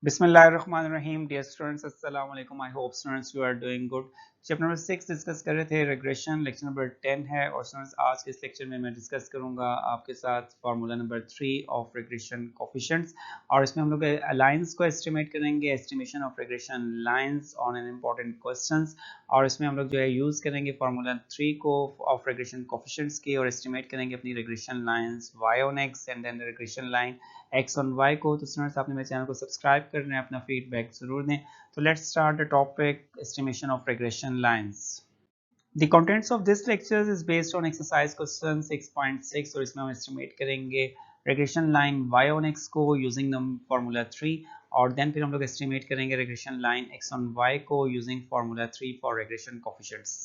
बिस्मिल्लाहिर्रहमानिर्रहीम dear students अस्सलाम वालेकुम। I hope students you are doing good. Chapter number 6 discuss कर रहे थे रिग्रेशन, लेक्चर नंबर 10 है और स्टूडेंट्स आज के इस लेक्चर में मैं डिस्कस करूंगा आपके साथ formula number 3 of regression coefficients और इसमें हम लोग लाइंस को एस्टिमेट करेंगे, estimation of regression lines on an important questions. और इसमें हम लोग जो है यूज़ करेंगे फार्मूला 3 को ऑफ रिग्रेशन कोफिशिएंट्स की और एस्टिमेट करेंगे अपनी regression lines y on x and then regression line x on y को। तो स्टूडेंट्स आपने मेरे चैनल को सब्सक्राइब करना है, अपना फीडबैक जरूर दें। तो let's start the topic estimation of regression lines. The contents of this lecture is based on exercise question 6.6 और इसमें हम एस्टिमेट करेंगे regression line y on x को यूजिंग द फार्मूला 3 और देन फिर हम लोग एस्टिमेट करेंगे regression line x on y को using formula 3 for regression coefficients.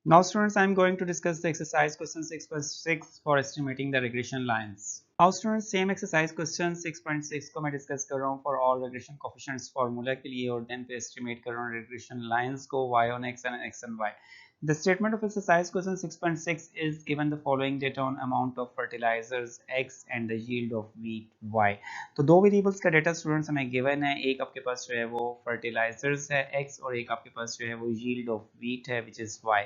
Now students, I am going to discuss the exercise question 6.6 for estimating the regression lines. Now students, same exercise question 6.6 को मैं discuss कर रहा हूँ for all regression coefficients formula के लिए और then पे estimate कर रहा हूँ regression lines को y on x and x on y. The statement of exercise question 6.6 is given the following data on amount of fertilizers x and the yield of wheat y. तो दो variables का data students हमें given है, एक आपके पास जो है वो फर्टिलाइजर्स है x और एक आपके पास जो है वो यील्ड ऑफ व्हीट है विच इज y।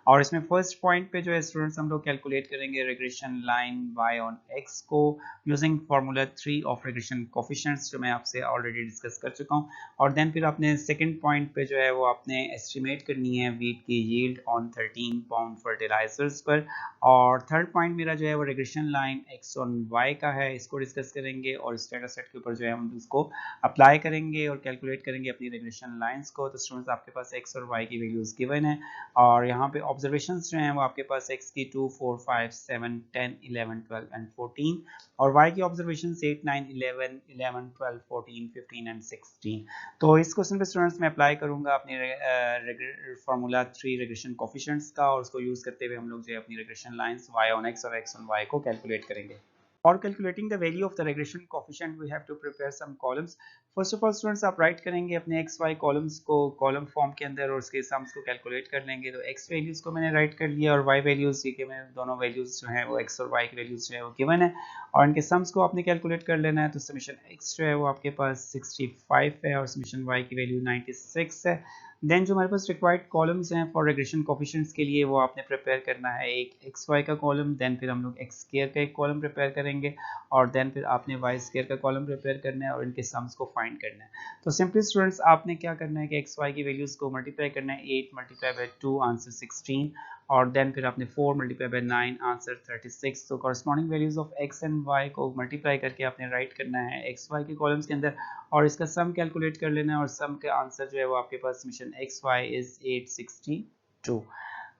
और इसमें फर्स्ट पॉइंट पे जो है स्टूडेंट्स हम लोग कैलकुलेट करेंगे regression line y on x को using formula 3 of regression coefficients जो मैं आपसे ऑलरेडी डिस्कस कर चुका हूँ। और देन फिर आपने सेकंड पॉइंट पे जो है वो आपने एस्टिमेट करनी है व्हीट की यील्ड ऑन 13 पाउंड फर्टिलाइजर्स पर। और थर्ड पॉइंट मेरा जो है वो regression line x on y का है, इसको डिस्कस करेंगे और इस डेटा सेट के ऊपर जो है हम इसको अप्लाई करेंगे और कैलकुलेट करेंगे अपनी रिग्रेशन लाइंस को। तो स्टूडेंट्स आपके पास x और y की वैल्यूज गिवन है और यहाँ पे ऑब्जर्वेशंस जो हैं वो आपके पास x की 2, 4, 5, 7, 10, 11, 12 एंड 14 और y की ऑब्जर्वेशंस 8, 9, 11, 11, 12, 14, 15 एंड 16। तो इस क्वेश्चन पे स्टूडेंट्स मैं अप्लाई करूंगा अपनी फार्मूला 3 रिग्रेशन कोफिशिएंट्स का और उसको यूज करते हुए हम लोग जो है अपनी regression lines y on x और x ऑन y को कैलकुलेट करेंगे। For calculating the value of the regression coefficient, we have to prepare some columns. First of all, students आप write करेंगे अपने x y columns को column form के अंदर और उसके sums को calculate कर लेंगे। तो x values को मैंने write कर लिया और y values ये मैंने दोनों values जो हैं वो x और y की values जो है वो given है और इनके sums को आपने calculate कर लेना है। तो summation x जो है वो आपके पास 65 है और summation y की value 96 है। देन जो हमारे पास रिक्वायर्ड कॉलम्स हैं फॉर रिग्रेशन कोफिशिएंट्स के लिए वो आपने प्रिपेयर करना है, एक एक्स वाई का कॉलम, देन फिर हम लोग एक्स स्क्वायर का एक कॉलम प्रिपेयर करेंगे और देन फिर आपने वाई स्क्वायर का कॉलम प्रिपेयर करना है और इनके सम्स को फाइंड करना है। तो सिंपली स्टूडेंट्स आपने क्या करना है कि एक्स वाई की वैल्यूज को मल्टीप्लाई करना है, 8 मल्टीप्लाई बाय 2 आंसर 16 और देन फिर आपने 4 मल्टीप्लाई बाय 9 आंसर 36। तो corresponding values of X and Y को मल्टीप्लाई करके आपने राइट करना है एक्स वाई के कॉलम्स के अंदर और इसका सम कैलकुलेट कर लेना है और सम का आंसर जो है वो आपके पास summation X Y is 862।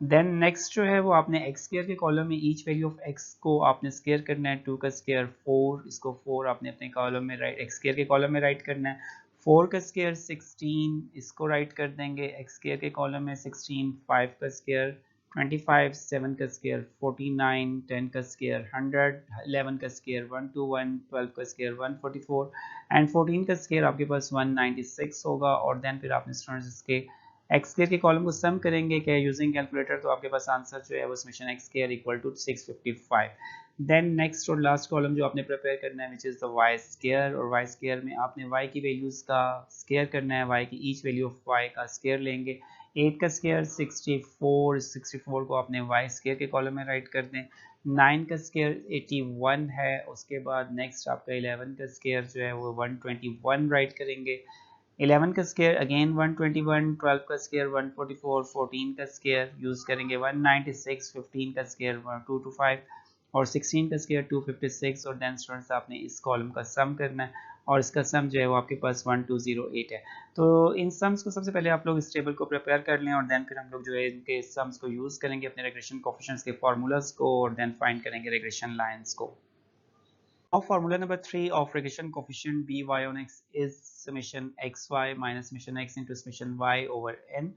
Then next जो है वो आपने एक्स स्क्वायर के कॉलम में ईच वैल्यू ऑफ एक्स को आपने स्क्वायर करना है, 2 का स्क्वायर 4, इसको 4 आपने अपने कॉलम में राइट एक्स स्क्वायर के कॉलम में राइट करना है, 4 का स्क्वायर 16 इसको राइट कर देंगे एक्स स्क्वायर के कॉलम में 16, 5 का स्क्वायर 25, 7 का स्क्वायर 49, 10 का स्क्वायर 100, 11 का स्क्वायर 121, 12 का स्क्वायर 144 एंड 14 का स्क्वायर आपके पास 196 होगा। और देन फिर आपने स्टूडेंट्स इसके एक्स स्क्वायर के कॉलम को सम करेंगे क्या यूजिंग कैलकुलेटर, तो आपके पास आंसर जो है वो summation X square equal to 655। Then next और लास्ट कॉलम जो आपने प्रिपेयर करना है which is the Y square और वाई स्क्वायर में आपने वाई की वैल्यूज का स्क्वायर करना है, वाई की ईच वैल्यू ऑफ वाई का स्क्वायर लेंगे, 8 का स्क्वायर 64, 64 को आपने वाई स्क्वायर के कॉलम में राइट कर दें, 9 का स्क्वायर 81 है, उसके बाद नेक्स्ट आपका 11 का स्क्वायर जो है वो 121 राइट करेंगे, 11 का स्क्वायर अगेन 121, 12 का स्क्वायर 144, 14 का स्क्वायर यूज करेंगे 196, 15 का स्क्वायर 225 और 16 का स्क्वायर 256 और देन स्टूडेंट्स आपने इस कॉलम का सम करना है और इसका सम जो है वो आपके पास 1208 है। तो इन सम्स को सबसे पहले आप लोग इस टेबल को प्रिपेयर कर लें और देन फिर हम लोग जो है इनके सम्स को यूज करेंगे अपने रिग्रेशन कोफिशिएंट्स के फार्मूलाज को और देन फाइंड करेंगे रिग्रेशन लाइंस को। Now formula number 3 of regression coefficient by on x is summation xy minus summation x into summation y over n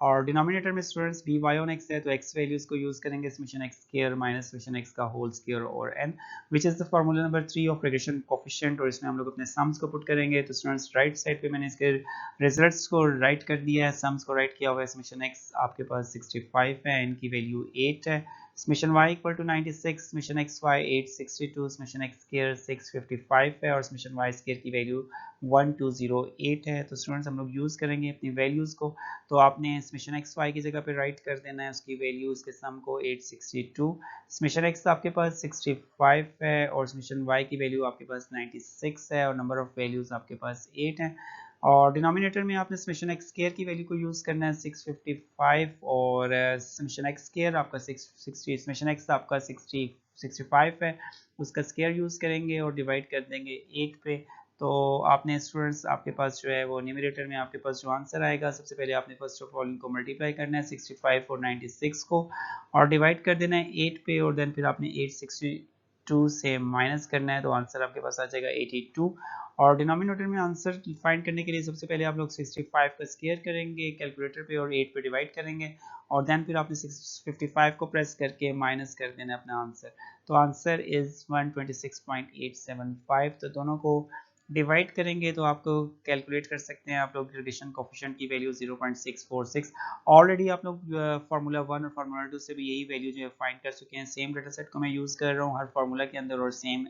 और डिनोमिनेटर में स्टूडेंट्स by on x है तो x values को use करेंगे summation x square minus summation x का whole square और n which is the formula number 3 of regression coefficient और इसमें हम लोग अपने सम्स को पुट करेंगे। तो स्टूडेंट्स राइट साइड पे मैंने इसके रिजल्ट्स को राइट कर दिया है, सम्स को राइट किया हुआ है, summation x आपके पास 65 है, n की वैल्यू 8 है, summation y equal to 96, summation X Y 862, summation X square 655 है और समेशन वाई स्क्वायर की वैल्यू 1208 है। तो स्टूडेंट्स हम लोग यूज़ करेंगे अपनी वैल्यूज़ को। तो आपने समेशन एक्स वाई की जगह पे राइट कर देना है उसकी वैल्यू, उसके सम को 862, समेशन एक्स आपके पास 65 है और समेशन वाई की वैल्यू आपके पास 96 है और नंबर ऑफ वैल्यूज़ आपके पास 8 है। और डिनोमिनेटर में आपने समेशन एक्स स्क्वायर की वैल्यू को यूज़ करना है 655 और समेशन एक्स स्क्वायर आपका 660, समेशन एक्स आपका 65 है, उसका स्क्वायर यूज़ करेंगे और डिवाइड कर देंगे 8 पे। तो आपने स्टूडेंट्स आपके पास जो है वो न्यूमरेटर में आपके पास जो आंसर आएगा, सबसे पहले आपने फर्स्ट ऑफ ऑल इनको मल्टीप्लाई करना है 65 और 96 को और डिवाइड कर देना है 8 पे और देन फिर आपने 862 से माइनस करना है, तो आंसर आपके पास आ जाएगा 82। और डिनोमिनेटर में आंसर फाइंड करने के लिए सबसे पहले आप लोग 65 का स्क्वायर करेंगे कैलकुलेटर पे और 8 पे डिवाइड करेंगे और देन फिर आपने 655 को प्रेस करके माइनस कर देना है अपना आंसर। तो आंसर इज 126.875। तो दोनों को डिवाइड करेंगे तो आपको कैलकुलेट कर सकते हैं आप लोग रिग्रेशन कोफिशिएंट की वैल्यू 0.646। ऑलरेडी आप लोग फार्मूला 1 और फार्मूला 2 से भी यही वैल्यू जो है फाइंड कर चुके हैं। सेम डेटा सेट को मैं यूज़ कर रहा हूँ हर फार्मूला के अंदर और सेम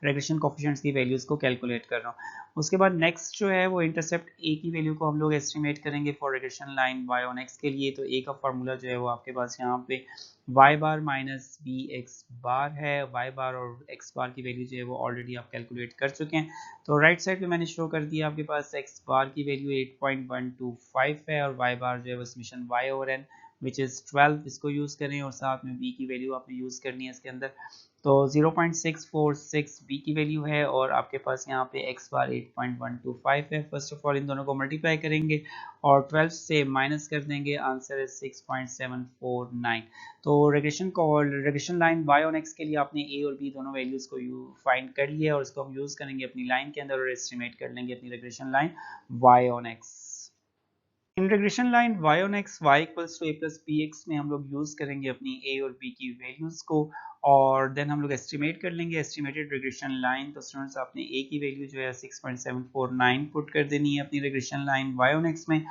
रिग्रेशन कोफिशिएंट्स की वैल्यूज़ को कैलकुलेट कर रहा हूँ। उसके बाद नेक्स्ट जो है वो इंटरसेप्ट ए की वैल्यू को हम लोग एस्टिमेट करेंगे for regression line y on x के लिए। तो ए का फार्मूला जो है वो आपके पास यहाँ पे y बार माइनस बी एक्स बार है। y बार और x बार की वैल्यू जो है वो ऑलरेडी आप कैलकुलेट कर चुके हैं। तो राइट साइड पे मैंने शो कर दिया आपके पास x बार की वैल्यू 8.125 है और y बार जो है वो summation y over n which is 12, इसको यूज़ करें और साथ में b की वैल्यू आपने यूज़ करनी है इसके अंदर। तो 0.646 b की वैल्यू है और आपके पास यहाँ पे x बार 8.125 है। फर्स्ट ऑफ ऑल इन दोनों को मल्टीप्लाई करेंगे और 12 से माइनस कर देंगे, आंसर है 6.749। तो regression line y on x के लिए आपने a और b दोनों वैल्यूज को फाइंड कर लिया और इसको हम यूज करेंगे अपनी लाइन के अंदर और एस्टिमेट कर लेंगे अपनी regression line y on x। इन regression line y on x y equals to a plus B X में हम लोग यूज करेंगे अपनी a और b की वैल्यूज को और देन हम लोग एस्टिमेट कर लेंगे एस्टिमेटेड रिग्रेशन लाइन। तो स्टूडेंट्स आपने a की वैल्यू जो है 6.749 पुट कर देनी है अपनी regression line y on x में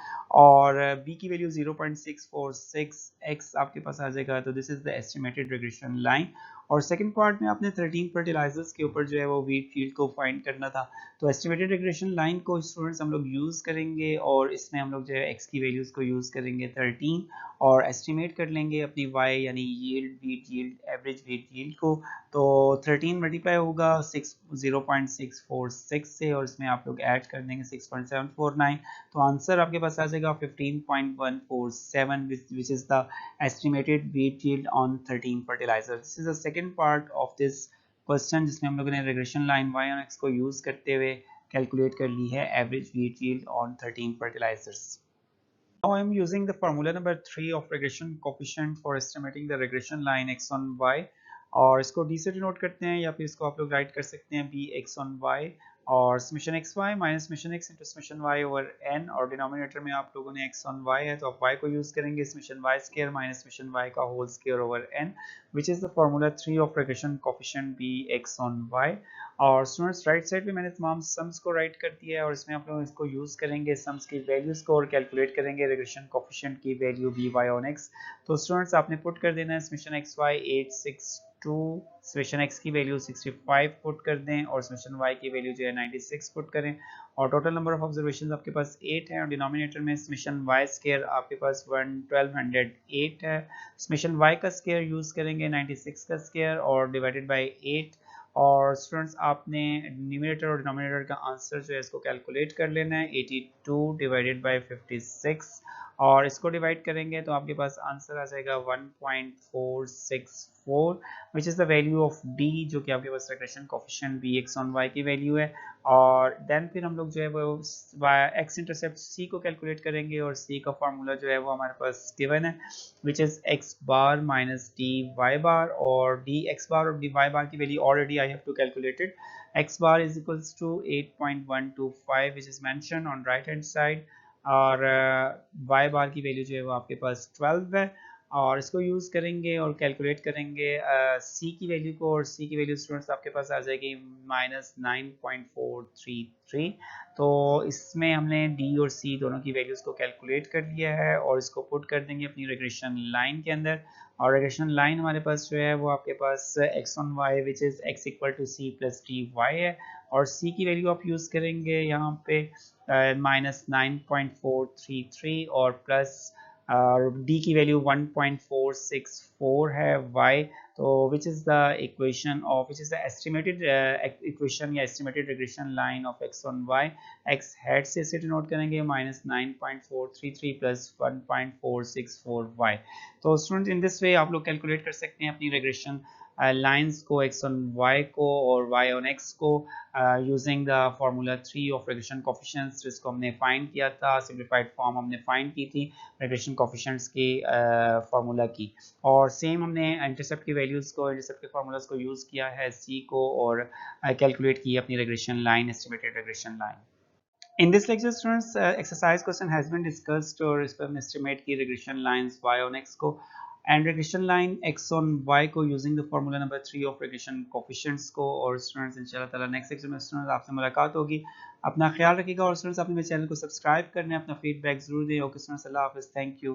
और b की वैल्यू 0.646 x आपके पास आ जाएगा। तो this is the estimated regression line. और सेकंड पार्ट में आपने 13 फर्टिलाइजर्स के ऊपर जो है वो वीट फील्ड को फाइंड करना था। तो एस्टिमेटेड रिग्रेशन लाइन को स्टूडेंट्स हम लोग यूज़ करेंगे और इसमें हम लोग जो है x की वैल्यूज़ को यूज़ करेंगे 13 और एस्टिमेट कर लेंगे अपनी y यानी yield wheat yield average wheat yield को। तो 13 मल्टीप्लाई होगा 0.646 से और इसमें आप लोग ऐड कर देंगे 6.749। तो आंसर आपके पास आ जाएगा 15.147 विच is the estimated wheat yield on 13 fertilizers. This is the second part of this question जिसमें हम लोगों ने regression line y on x को यूज करते हुए कैलकुलेट कर ली है average wheat yield on 13 fertilisers. Now I am using the formula number 3 of regression coefficient for estimating the regression line x on y और इसको d से denote करते हैं या फिर इसको आप लोग राइट कर सकते हैं b x on y और summation X Y minus summation X into summation Y over N और डिनोमिनेटर में आप लोगों ने एक्स ऑन वाई है तो आप वाई को यूज करेंगे summation Y square minus summation Y का whole square over N which is the formula 3 of regression coefficient B X on Y. और स्टूडेंट्स राइट साइड पे मैंने तमाम सम्स को राइट कर दिया है और इसमें आप लोग इसको यूज करेंगे सम्स की वैल्यूज को और कैलकुलेट करेंगे रिग्रेशन कोफिशिएंट की value B Y on X. तो स्टूडेंट्स आपने पुट कर देना है summation X Y 862, summation X की वैल्यू 65 पुट कर दें और समेशन वाई की वैल्यू जो है 96 पुट करें और टोटल नंबर ऑफ ऑब्जर्वेशंस आपके पास 8 है और डिनोमिनेटर में समेशन वाई स्क्वायर आपके पास 1208 है। समेशन वाई का स्क्वायर यूज करेंगे 96 का स्क्वायर और डिवाइडेड बाय 8 और स्टूडेंट्स आपने न्यूमरेटर और डिनोमिनेटर का आंसर जो है इसको कैलकुलेट कर लेना है 82 डिवाइडेड बाय 56 और इसको डिवाइड करेंगे तो आपके पास आंसर आ जाएगा 1.464 which is the value of d जो कि आपके पास regression coefficient b x on y की वैल्यू है। और देन फिर हम लोग जो है वो x इंटरसेप्ट c को कैलकुलेट करेंगे और c का फार्मूला जो है वो हमारे पास गिवन है which is x bar minus D Y bar और डी एक्स बार और डी वाई बार की value already I have to calculated. x bar is equals to 8.125 which is mention on right hand side और y bar की value जो है वो आपके पास 12 है और इसको यूज़ करेंगे और कैलकुलेट करेंगे सी की वैल्यू को, और सी की वैल्यू स्टूडेंट्स आपके पास आ जाएगी -9.433। तो इसमें हमने डी और सी दोनों की वैल्यूज़ को कैलकुलेट कर लिया है और इसको पुट कर देंगे अपनी रिग्रेशन लाइन के अंदर। और रिग्रेशन लाइन हमारे पास जो है वो आपके पास X on Y which is X equal to C plus T Y है, और सी की वैल्यू आप यूज़ करेंगे यहाँ पे -9.433 और प्लस और डी की वैल्यू 1.464 है y। तो which is the equation of which is the estimated equation या estimated regression line of x on y। x head से इसे डिनोट करेंगे -9.433 प्लस 1.464 y। तो स्टूडेंट इन दिस वे आप लोग कैलकुलेट कर सकते हैं अपनी रिग्रेशन लाइंस को, x ऑन y को और y ऑन x को, using the formula 3 of regression coefficients, जिसको हमने फाइंड किया था, सिंप्लीफाइड फॉर्म हमने फाइंड की थी रिग्रेशन कोफिशिएंट्स की फार्मूला की। और सेम हमने इंटरसेप्ट की वैल्यूज़ को, इंटरसेप्ट के फार्मूलाज को यूज़ किया है सी को, और कैलकुलेट की अपनी regression line, estimated regression line. In this lecture, students, exercise question has been discussed, और इस पर हमने estimate की regression lines y on x को and regression line x on y को using the formula number 3 of regression coefficients को। और students इंशाल्लाह ताला next lecture में students आपसे मुलाकात होगी। अपना ख्याल रखिएगा और students आपने मेरे चैनल को सब्सक्राइब करना है, अपना फीडबैक जरूर दें। ओके students, अल्लाह हाफिज़, थैंक यू।